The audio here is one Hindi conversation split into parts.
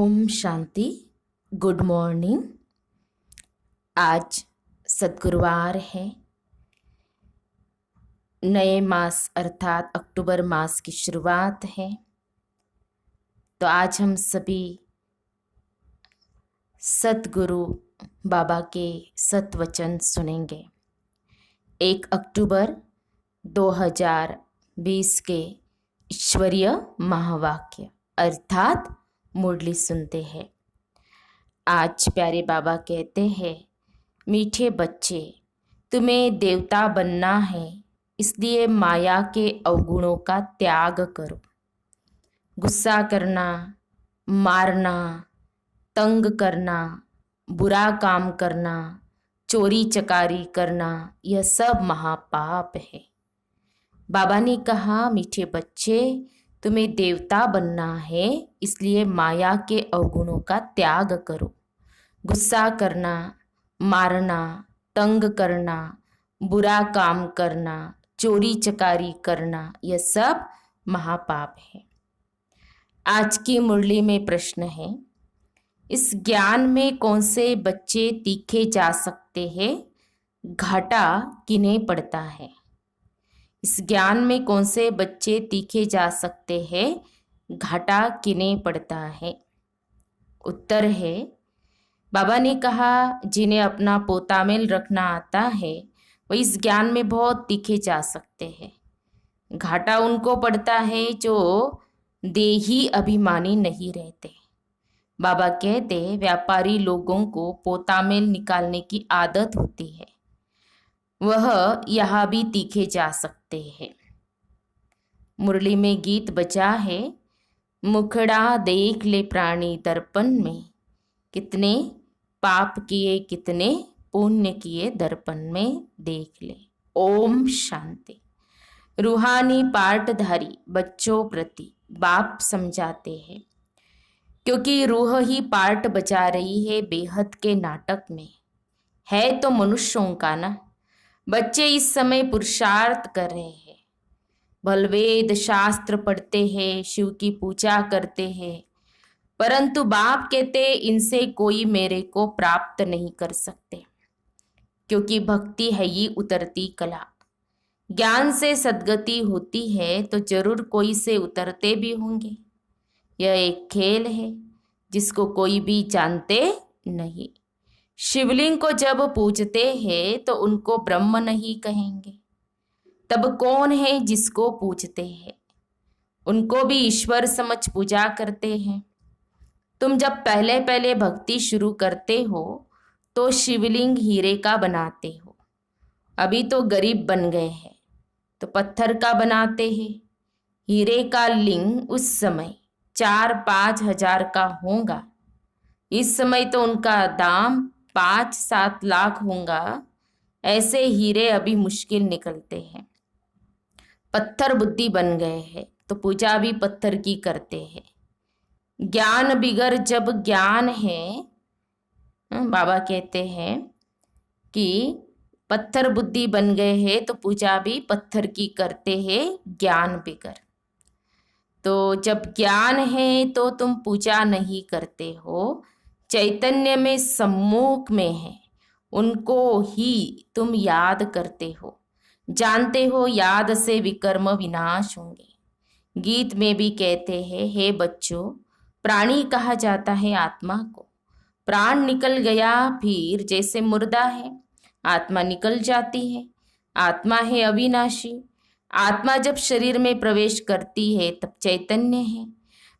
ओम शांति। Good morning. आज सद्गुरुवार है। नए मास अर्थात अक्टूबर मास की शुरुआत है। तो आज हम सभी सद्गुरु बाबा के सत्वचन सुनेंगे। 1 अक्टूबर 2020 के ईश्वरीय महावाक्य अर्थात मुरली सुनते हैं। आज प्यारे बाबा कहते हैं, मीठे बच्चे, तुम्हें देवता बनना है, इसलिए माया के अवगुणों का त्याग करो। गुस्सा करना, मारना, तंग करना, बुरा काम करना, चोरी चकारी करना, यह सब महापाप है। बाबा ने कहा, मीठे बच्चे, तुम्हें देवता बनना है, इसलिए माया के अवगुणों का त्याग करो। गुस्सा करना, मारना, तंग करना, बुरा काम करना, चोरी चकारी करना, यह सब महापाप है। आज की मुरली में प्रश्न है, इस ज्ञान में कौन से बच्चे तीखे जा सकते हैं? घाटा किन्हें पड़ता है? इस ज्ञान में कौन से बच्चे तीखे जा सकते हैं? घाटा किन्हें पड़ता है? उत्तर है, बाबा ने कहा, जिन्हें अपना पोतामेल रखना आता है वो इस ज्ञान में बहुत तीखे जा सकते हैं। घाटा उनको पड़ता है जो देही अभिमानी नहीं रहते। बाबा कहते, व्यापारी लोगों को पोतामेल निकालने की आदत होती है, वह यहाँ भी तीखे जा सकते हैं। मुरली में गीत बजा है, मुखड़ा देख ले प्राणी दर्पण में, कितने पाप किए कितने पुण्य किए दर्पण में देख ले। ओम शांति। रूहानी पाठधारी बच्चों प्रति बाप समझाते हैं, क्योंकि रूह ही पाठ बजा रही है बेहद के नाटक में। है तो मनुष्यों का ना। बच्चे इस समय पुरुषार्थ कर रहे हैं, बलवेद शास्त्र पढ़ते हैं, शिव की पूजा करते हैं, परंतु बाप कहते इनसे कोई मेरे को प्राप्त नहीं कर सकते, क्योंकि भक्ति है ही उतरती कला। ज्ञान से सद्गति होती है तो जरूर कोई से उतरते भी होंगे। यह एक खेल है जिसको कोई भी जानते नहीं। शिवलिंग को जब पूजते हैं तो उनको ब्रह्म नहीं कहेंगे, तब कौन है जिसको पूजते हैं? उनको भी ईश्वर समझ पूजा करते हैं। तुम जब पहले पहले भक्ति शुरू करते हो तो शिवलिंग हीरे का बनाते हो। अभी तो गरीब बन गए हैं तो पत्थर का बनाते हैं। हीरे का लिंग उस समय 4-5 हजार का होगा। इस समय तो उनका दाम 5-7 लाख होगा। ऐसे हीरे अभी मुश्किल निकलते हैं। पत्थर बुद्धि बन गए हैं तो पूजा भी पत्थर की करते हैं। ज्ञान बिगर जब ज्ञान है, बाबा कहते हैं कि पत्थर बुद्धि बन गए हैं तो पूजा भी पत्थर की करते हैं ज्ञान बिगर। तो जब ज्ञान है तो तुम पूजा नहीं करते हो, चैतन्य में सम्मुख में है, उनको ही तुम याद करते हो। जानते हो याद से विकर्म विनाश होंगे। गीत में भी कहते हैं, हे बच्चों, प्राणी कहा जाता है आत्मा को। प्राण निकल गया फिर जैसे मुर्दा है, आत्मा निकल जाती है। आत्मा है अविनाशी। आत्मा जब शरीर में प्रवेश करती है तब चैतन्य है।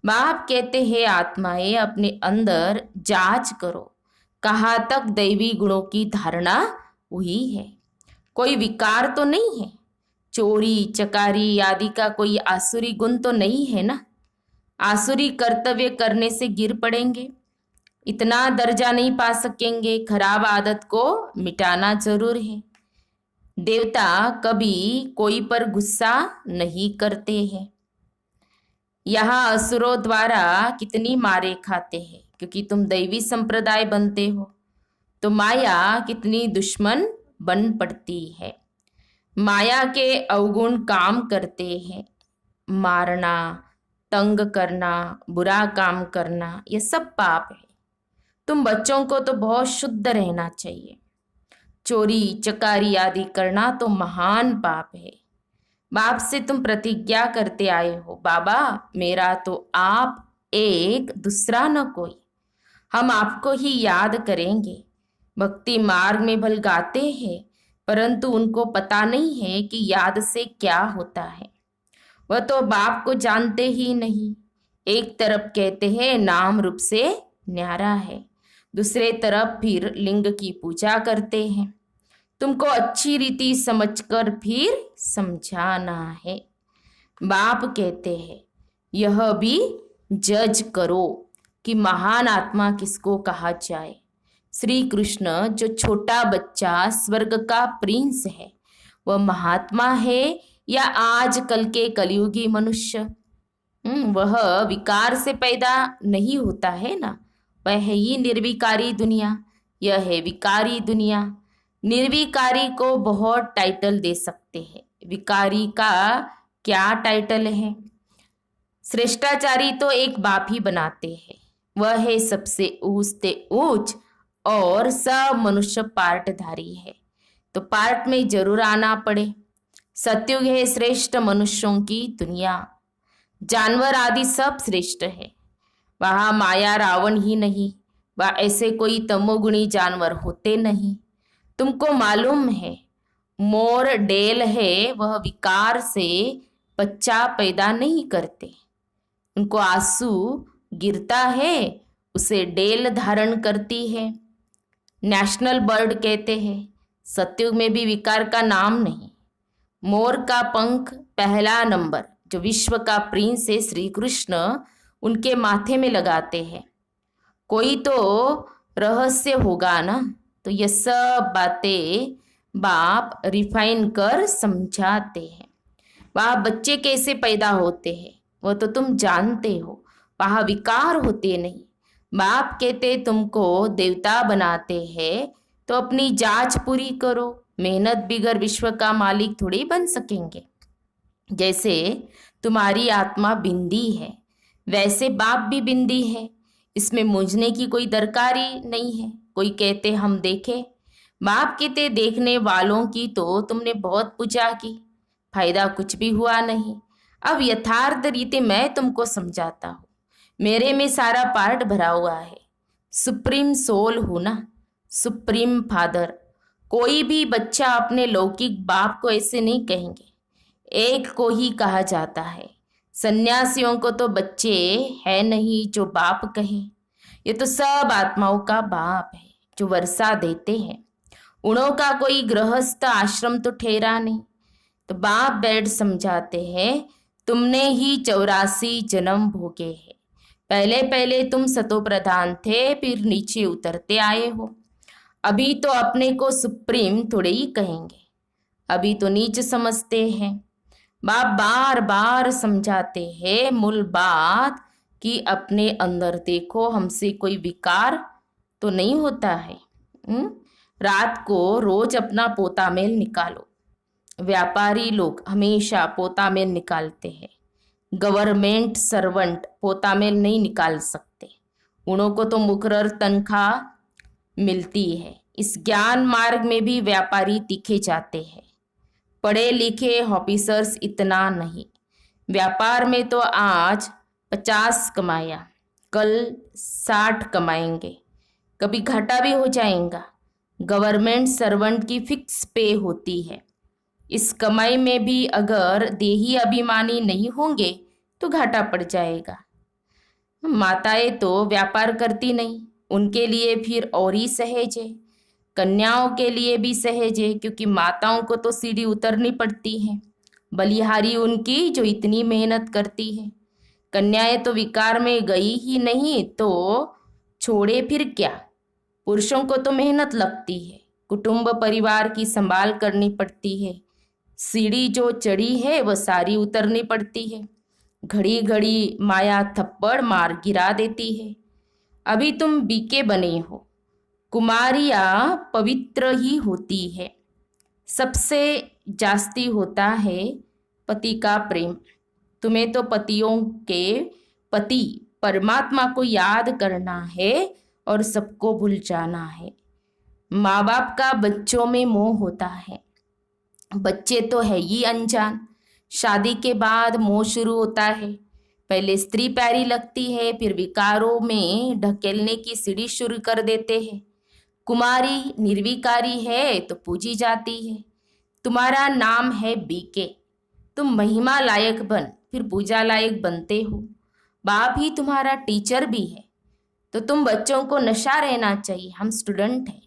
बाप कहते हैं, आत्माएं अपने अंदर जांच करो, कहाँ तक दैवी गुणों की धारणा हुई है। कोई विकार तो नहीं है। चोरी चकारी आदि का कोई आसुरी गुण तो नहीं है ना। आसुरी कर्तव्य करने से गिर पड़ेंगे, इतना दर्जा नहीं पा सकेंगे। खराब आदत को मिटाना जरूर है। देवता कभी कोई पर गुस्सा नहीं करते हैं। यहाँ असुरों द्वारा कितनी मारे खाते हैं, क्योंकि तुम दैवी संप्रदाय बनते हो तो माया कितनी दुश्मन बन पड़ती है। माया के अवगुण काम करते हैं, मारना, तंग करना, बुरा काम करना, ये सब पाप है। तुम बच्चों को तो बहुत शुद्ध रहना चाहिए। चोरी चकारी आदि करना तो महान पाप है। बाप से तुम प्रतिज्ञा करते आए हो, बाबा मेरा तो आप एक, दूसरा न कोई। हम आपको ही याद करेंगे। भक्ति मार्ग में भल गाते हैं, परंतु उनको पता नहीं है कि याद से क्या होता है। वह तो बाप को जानते ही नहीं। एक तरफ कहते हैं नाम रूप से न्यारा है, दूसरे तरफ फिर लिंग की पूजा करते हैं। तुमको अच्छी रीति समझकर फिर समझाना है। बाप कहते हैं यह भी जज करो कि महान आत्मा किसको कहा जाए। श्री कृष्ण जो छोटा बच्चा स्वर्ग का प्रिंस है, वह महात्मा है या आजकल के कलयुगी मनुष्य? वह विकार से पैदा नहीं होता है ना, वह है ही निर्विकारी दुनिया। यह है विकारी दुनिया। निर्विकारी को बहुत टाइटल दे सकते हैं, विकारी का क्या टाइटल है? श्रेष्ठाचारी तो एक बाप ही बनाते हैं। वह है सबसे ऊंचते ऊंच और सब मनुष्य पार्टधारी है, तो पार्ट में जरूर आना पड़े। सत्युग है श्रेष्ठ मनुष्यों की दुनिया। जानवर आदि सब श्रेष्ठ है। वहाँ माया रावण ही नहीं, वह ऐसे कोई तमोगुणी जानवर होते नहीं। तुमको मालूम है मोर डेल है, वह विकार से बच्चा पैदा नहीं करते। उनको आंसू गिरता है, उसे डेल धारण करती है। नेशनल बर्ड कहते हैं। सत्युग में भी विकार का नाम नहीं। मोर का पंख पहला नंबर, जो विश्व का प्रिंस है श्री कृष्ण, उनके माथे में लगाते हैं। कोई तो रहस्य होगा ना, तो ये सब बातें बाप रिफाइन कर समझाते हैं। वह बच्चे कैसे पैदा होते हैं वो तो तुम जानते हो, वहाँ विकार होते नहीं। बाप कहते तुमको देवता बनाते हैं तो अपनी जांच पूरी करो। मेहनत बिगर विश्व का मालिक थोड़ी बन सकेंगे। जैसे तुम्हारी आत्मा बिंदी है, वैसे बाप भी बिंदी है। इसमें मूंझने की कोई दरकारी नहीं है। कोई कहते हम देखे, बाप कहते देखने वालों की तो तुमने बहुत पूजा की, फायदा कुछ भी हुआ नहीं। अब यथार्थ रीति मैं तुमको समझाता हूँ। मेरे में सारा पार्ट भरा हुआ है। सुप्रीम सोल हूँ ना, सुप्रीम फादर। कोई भी बच्चा अपने लौकिक बाप को ऐसे नहीं कहेंगे, एक को ही कहा जाता है। सन्यासियों को तो बच्चे है नहीं जो बाप कहे। ये तो सब आत्माओं का बाप है जो वर्षा देते हैं। उनों का कोई गृहस्थ आश्रम तो ठहरा नहीं। तो बाप बैठ समझाते हैं तुमने ही 84 जन्म भोगे हैं। पहले पहले तुम सतो प्रधान थे, फिर नीचे उतरते आए हो। अभी तो अपने को सुप्रीम थोड़े ही कहेंगे, अभी तो नीच समझते हैं। बाप बार बार समझाते हैं मूल बात कि अपने अंदर देखो, हमसे कोई विकार तो नहीं होता है। रात को रोज अपना पोता मेल निकालो। व्यापारी लोग हमेशा पोता मेल निकालते हैं। गवर्नमेंट सर्वेंट पोता मेल नहीं निकाल सकते। उन्हों को तो मुकर्रर तनख्वाह मिलती है। इस ज्ञान मार्ग में भी व्यापारी तीखे जाते हैं। पढ़े लिखे ऑफिसर्स इतना नहीं। व्यापार में तो आज 50 कमाया, कल 60 कमाएंगे, कभी घाटा भी हो जाएगा। गवर्नमेंट सर्वेंट की फिक्स पे होती है। इस कमाई में भी अगर देही अभिमानी नहीं होंगे तो घाटा पड़ जाएगा। माताएं तो व्यापार करती नहीं, उनके लिए फिर और ही सहज है। कन्याओं के लिए भी सहज है, क्योंकि माताओं को तो सीढ़ी उतरनी पड़ती है। बलिहारी उनकी जो इतनी मेहनत करती है। कन्याएं तो विकार में गई ही नहीं तो छोड़े फिर क्या। पुरुषों को तो मेहनत लगती है, कुटुंब परिवार की संभाल करनी पड़ती है। सीढ़ी जो चढ़ी है वह सारी उतरनी पड़ती है। घड़ी घड़ी माया थप्पड़ मार गिरा देती है। अभी तुम बीके बने हो। कुमारियाँ पवित्र ही होती है। सबसे जास्ती होता है पति का प्रेम। तुम्हें तो पतियों के पति परमात्मा को याद करना है और सबको भूल जाना है। माँ बाप का बच्चों में मोह होता है। बच्चे तो है ही अनजान, शादी के बाद मोह शुरू होता है। पहले स्त्री प्यारी लगती है, फिर विकारों में ढकेलने की सीढ़ी शुरू कर देते हैं। कुमारी निर्विकारी है तो पूजी जाती है। तुम्हारा नाम है बीके, तुम महिमा लायक बन फिर पूजा लायक बनते हो। बाप ही तुम्हारा टीचर भी है, तो तुम बच्चों को नशा रहना चाहिए, हम स्टूडेंट हैं।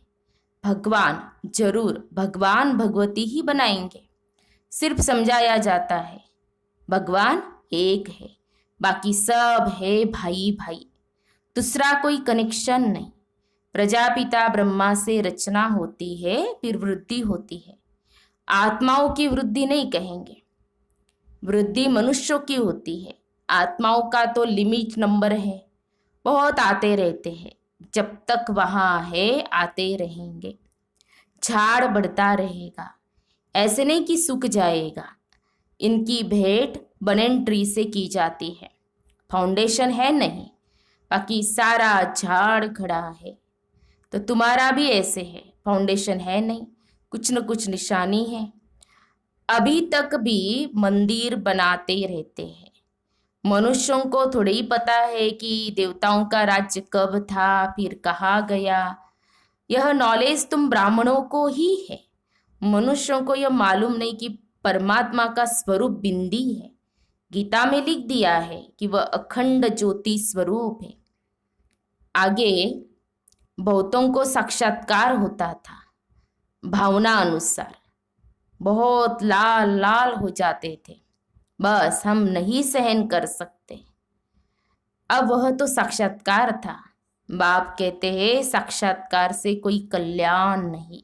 भगवान जरूर भगवान भगवती ही बनाएंगे, सिर्फ समझाया जाता है। भगवान एक है, बाकी सब है भाई भाई, दूसरा कोई कनेक्शन नहीं। प्रजापिता ब्रह्मा से रचना होती है, फिर वृद्धि होती है। आत्माओं की वृद्धि नहीं कहेंगे, वृद्धि मनुष्यों की होती है। आत्माओं का तो लिमिट नंबर है, बहुत आते रहते हैं। जब तक वहाँ है आते रहेंगे, झाड़ बढ़ता रहेगा, ऐसे नहीं कि सूख जाएगा। इनकी भेंट बनेन ट्री से की जाती है, फाउंडेशन है नहीं, बाकी सारा झाड़ खड़ा है। तो तुम्हारा भी ऐसे है, फाउंडेशन है नहीं, कुछ न कुछ निशानी है। अभी तक भी मंदिर बनाते रहते हैं। मनुष्यों को थोड़ी ही पता है कि देवताओं का राज्य कब था, फिर कहाँ गया। यह नॉलेज तुम ब्राह्मणों को ही है। मनुष्यों को यह मालूम नहीं कि परमात्मा का स्वरूप बिंदी है। गीता में लिख दिया है कि वह अखंड ज्योति स्वरूप है। आगे बहुतों को साक्षात्कार होता था, भावना अनुसार बहुत लाल लाल हो जाते थे, बस हम नहीं सहन कर सकते। अब वह तो साक्षात्कार था। बाप कहते हैं साक्षात्कार से कोई कल्याण नहीं,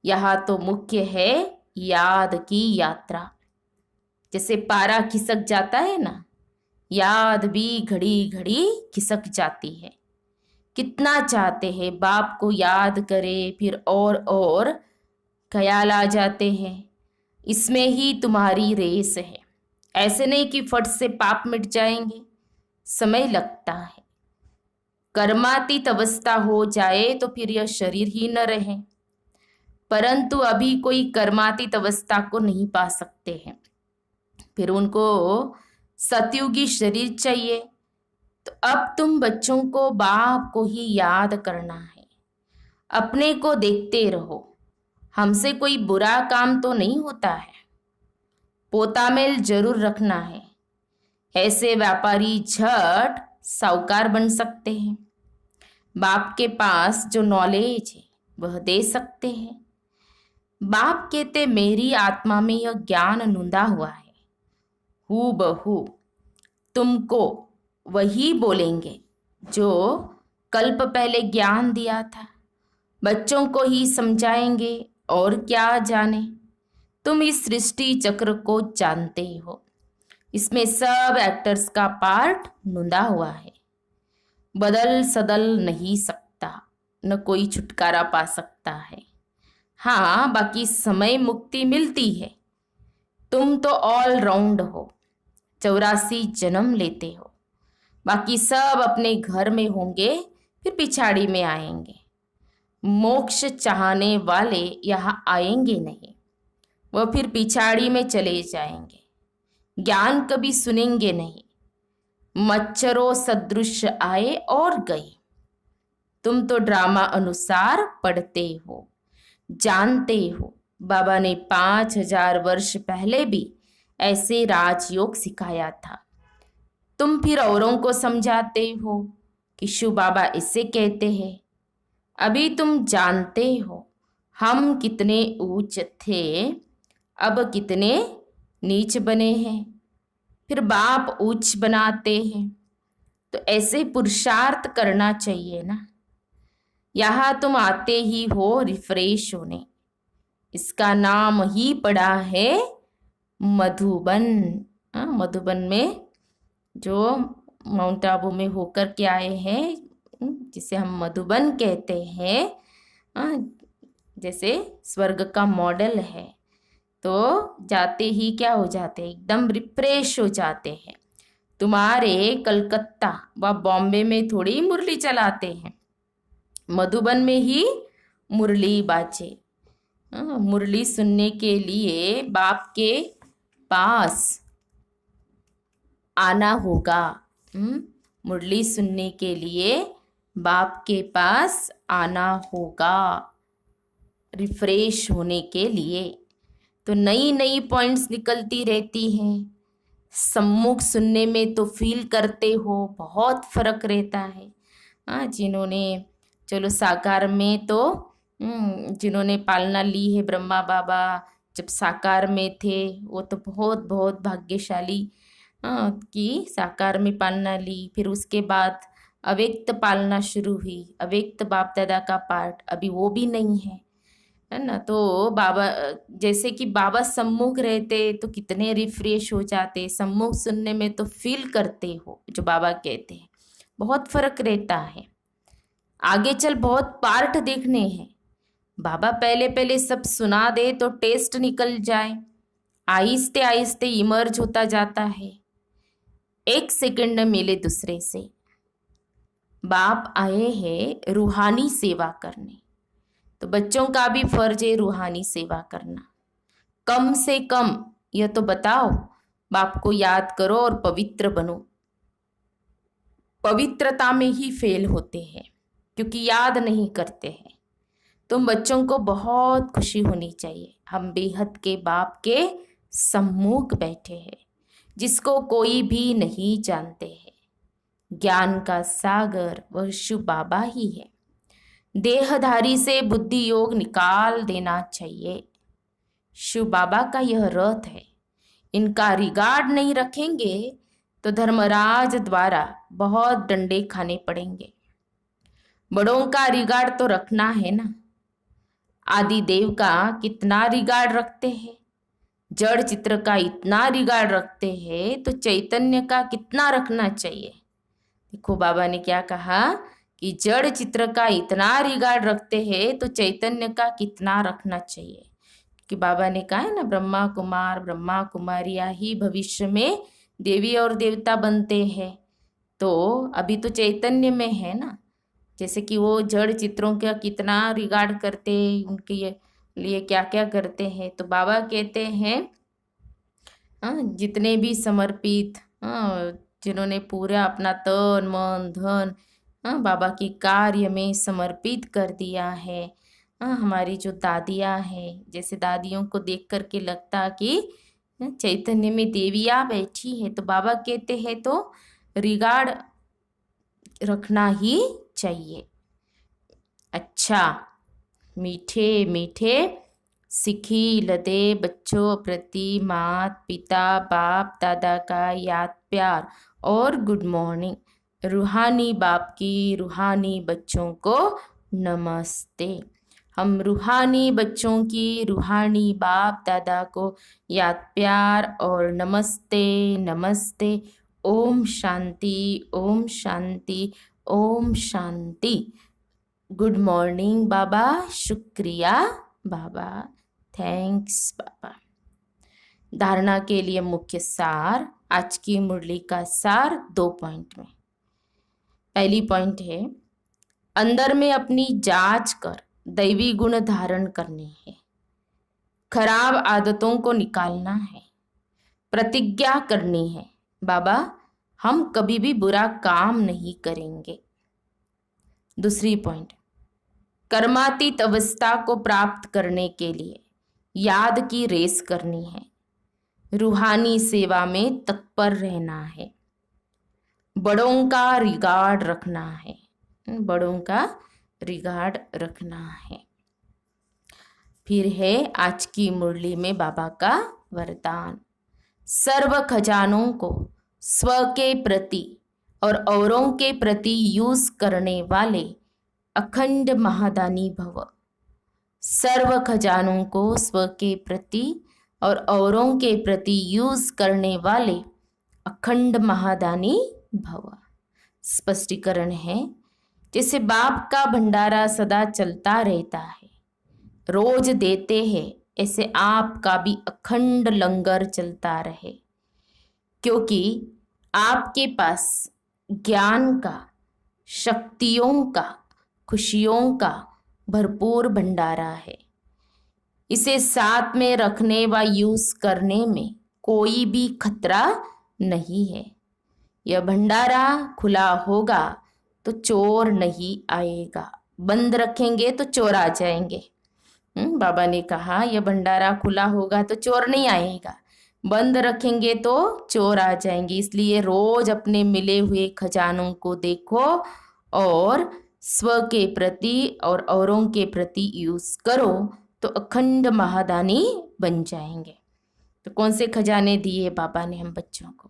यहाँ तो मुख्य है याद की यात्रा। जैसे पारा खिसक जाता है ना, याद भी घड़ी घड़ी खिसक जाती है। कितना चाहते हैं बाप को याद करे, फिर और ख्याल आ जाते हैं। इसमें ही तुम्हारी रेस है। ऐसे नहीं कि फट से पाप मिट जाएंगे, समय लगता है। कर्मातीत अवस्था हो जाए तो फिर यह शरीर ही न रहे, परंतु अभी कोई कर्मातीत अवस्था को नहीं पा सकते हैं, फिर उनको सतयुगी शरीर चाहिए। तो अब तुम बच्चों को बाप को ही याद करना है, अपने को देखते रहो। हमसे कोई बुरा काम तो नहीं होता है, पोतामेल जरूर रखना है। ऐसे व्यापारी झट साहूकार बन सकते हैं। बाप के पास जो नॉलेज है वह दे सकते हैं। बाप कहते मेरी आत्मा में यह ज्ञान नूंदा हुआ है, हू बहू तुमको वही बोलेंगे जो कल्प पहले ज्ञान दिया था। बच्चों को ही समझाएंगे और क्या जाने। तुम इस सृष्टि चक्र को जानते हो, इसमें सब एक्टर्स का पार्ट नूंदा हुआ है। बदल सदल नहीं सकता, न कोई छुटकारा पा सकता है। हाँ, बाकी समय मुक्ति मिलती है। तुम तो ऑल राउंड हो, 84 जन्म लेते हो। बाकी सब अपने घर में होंगे, फिर पिछाड़ी में आएंगे। मोक्ष चाहने वाले यहाँ आएंगे नहीं, वह फिर पिछाड़ी में चले जाएंगे। ज्ञान कभी सुनेंगे नहीं, मच्छरों सदृश आए और गए। तुम तो ड्रामा अनुसार पढ़ते हो, जानते हो। बाबा ने 5000 वर्ष पहले भी ऐसे राजयोग सिखाया था। तुम फिर औरों को समझाते हो कि शिव बाबा इसे कहते हैं। अभी तुम जानते हो हम कितने ऊंच थे, अब कितने नीच बने हैं, फिर बाप ऊंच बनाते हैं। तो ऐसे पुरुषार्थ करना चाहिए ना। यहाँ तुम आते ही हो रिफ्रेश होने, इसका नाम ही पड़ा है मधुबन। मधुबन में जो माउंट आबू में होकर के आए हैं, जिसे हम मधुबन कहते हैं, जैसे स्वर्ग का मॉडल है। तो जाते ही क्या हो जाते हैं, एकदम रिफ्रेश हो जाते हैं। तुम्हारे कलकत्ता व बॉम्बे में थोड़ी मुरली चलाते हैं, मधुबन में ही मुरली बाजे। मुरली सुनने के लिए बाप के पास आना होगा। मुरली सुनने के लिए बाप के पास आना होगा, रिफ्रेश होने के लिए। तो नई नई पॉइंट्स निकलती रहती हैं। सम्मुख सुनने में तो फील करते हो, बहुत फर्क रहता है। हाँ, जिन्होंने चलो साकार में तो जिन्होंने पालना ली है, ब्रह्मा बाबा जब साकार में थे वो तो बहुत बहुत भाग्यशाली कि साकार में पालना ली। फिर उसके बाद अव्यक्त पालना शुरू हुई, अव्यक्त बाप दादा का पार्ट अभी वो भी नहीं है ना। तो बाबा जैसे कि बाबा सम्मुख रहते तो कितने रिफ्रेश हो जाते, सम्मुख सुनने में तो फील करते हो, जो बाबा कहते हैं बहुत फर्क रहता है। आगे चल बहुत पार्ट देखने हैं। बाबा पहले पहले सब सुना दे तो टेस्ट निकल जाए, आहिस्ते आहिस्ते इमर्ज होता जाता है। एक सेकंड मिले दूसरे से। बाप आए हैं रूहानी सेवा करने, तो बच्चों का भी फर्ज है रूहानी सेवा करना। कम से कम यह तो बताओ, बाप को याद करो और पवित्र बनो। पवित्रता में ही फेल होते हैं क्योंकि याद नहीं करते हैं। तुम बच्चों को बहुत खुशी होनी चाहिए, हम बेहद के बाप के सम्मुख बैठे हैं, जिसको कोई भी नहीं जानते हैं। ज्ञान का सागर वह शिव बाबा ही है। देहधारी से बुद्धि योग निकाल देना चाहिए। शिव बाबा का यह रथ है, इनका रिगार्ड नहीं रखेंगे तो धर्मराज द्वारा बहुत डंडे खाने पड़ेंगे। बड़ों का रिगार्ड तो रखना है ना। आदि देव का कितना रिगार्ड रखते हैं, जड़ चित्र का इतना रिगार्ड रखते हैं, तो चैतन्य का कितना रखना चाहिए। देखो बाबा ने क्या कहा कि जड़ चित्र का इतना रिगार्ड रखते हैं तो चैतन्य का कितना रखना चाहिए। कि बाबा ने कहा है ना, ब्रह्मा कुमार ब्रह्मा कुमारियाँ ही भविष्य में देवी और देवता बनते हैं। तो अभी तो चैतन्य में है ना, जैसे कि वो जड़ चित्रों का कितना रिगार्ड करते, उनके लिए क्या क्या करते हैं। तो बाबा कहते हैं जितने भी समर्पित, जिन्होंने पूरा अपना तन मन धन बाबा के कार्य में समर्पित कर दिया है। हमारी जो दादियाँ हैं, जैसे दादियों को देख करके लगता कि चैतन्य में देवियाँ बैठी है, तो बाबा कहते हैं तो रिगार्ड रखना ही चाहिए। अच्छा, मीठे मीठे सिखी लदे बच्चों प्रति माता पिता बाप दादा का याद प्यार और गुड मॉर्निंग। रूहानी बाप की रूहानी बच्चों को नमस्ते। हम रूहानी बच्चों की रूहानी बाप दादा को याद प्यार और नमस्ते नमस्ते। ओम शांति ओम शांति ओम शांति। गुड मॉर्निंग बाबा, शुक्रिया बाबा, थैंक्स बाबा। धारणा के लिए मुख्य सार, आज की मुरली का सार 2 पॉइंट में। पहली पॉइंट है, अंदर में अपनी जांच कर दैवी गुण धारण करने हैं, खराब आदतों को निकालना है, प्रतिज्ञा करनी है, बाबा हम कभी भी बुरा काम नहीं करेंगे। दूसरी पॉइंट, कर्मातीत अवस्था को प्राप्त करने के लिए याद की रेस करनी है, रूहानी सेवा में तत्पर रहना है, बड़ों का रिगार्ड रखना है, बड़ों का रिगार्ड रखना है। फिर है आज की मुरली में बाबा का वरदान, सर्व खजानों को स्व के प्रति और औरों के प्रति यूज करने वाले अखंड महादानी भव। सर्व खजानों को स्व के प्रति और औरों के प्रति यूज करने वाले अखंड महादानी भव। स्पष्टीकरण है, जैसे बाप का भंडारा सदा चलता रहता है, रोज देते हैं, ऐसे आपका भी अखंड लंगर चलता रहे, क्योंकि आपके पास ज्ञान का, शक्तियों का, खुशियों का भरपूर भंडारा है। इसे साथ में रखने व यूज करने में कोई भी खतरा नहीं है। यह भंडारा खुला होगा तो चोर नहीं आएगा, बंद रखेंगे तो चोर आ जाएंगे। बाबा ने कहा यह भंडारा खुला होगा तो चोर नहीं आएगा, बंद रखेंगे तो चोर आ जाएंगे। इसलिए रोज अपने मिले हुए खजानों को देखो और स्व के प्रति और औरों के प्रति यूज करो तो अखंड महादानी बन जाएंगे। तो कौन से खजाने दिए बाबा ने हम बच्चों को?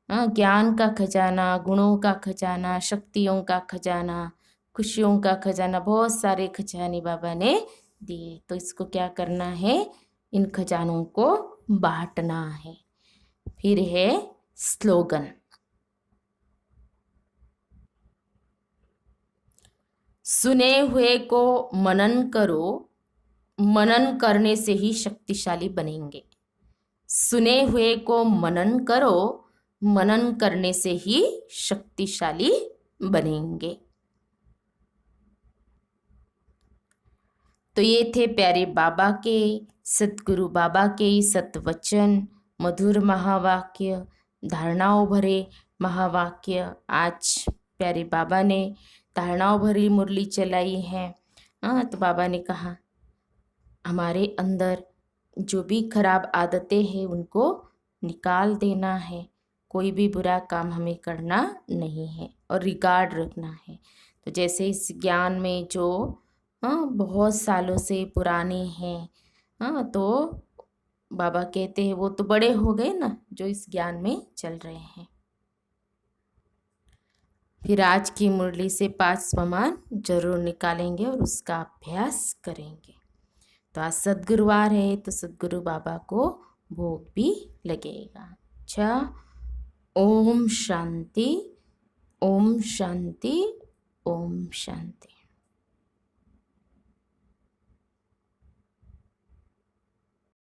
ज्ञान का खजाना, गुणों का खजाना, शक्तियों का खजाना, खुशियों का खजाना, बहुत सारे खजाने बाबा ने दिए। तो इसको क्या करना है? इन खजानों को बांटना है। फिर है स्लोगन, सुने हुए को मनन करो, मनन करने से ही शक्तिशाली बनेंगे। सुने हुए को मनन करो, मनन करने से ही शक्तिशाली बनेंगे। तो ये थे प्यारे बाबा के, सतगुरु बाबा के सतवचन, मधुर महावाक्य, धारणाओं भरे महावाक्य। आज प्यारे बाबा ने धारणाओं भरी मुरली चलाई है। तो बाबा ने कहा हमारे अंदर जो भी खराब आदतें हैं उनको निकाल देना है, कोई भी बुरा काम हमें करना नहीं है और रिगार्ड रखना है। तो जैसे इस ज्ञान में जो बहुत सालों से पुराने हैं, तो बाबा कहते हैं वो तो बड़े हो गए ना जो इस ज्ञान में चल रहे हैं। फिर आज की मुरली से 5 स्वमान जरूर निकालेंगे और उसका अभ्यास करेंगे। तो आज सद्गुरुवार है तो सद्गुरु बाबा को भोग भी लगेगा। अच्छा, ओम शांति, ओम शांति, ओम शांति।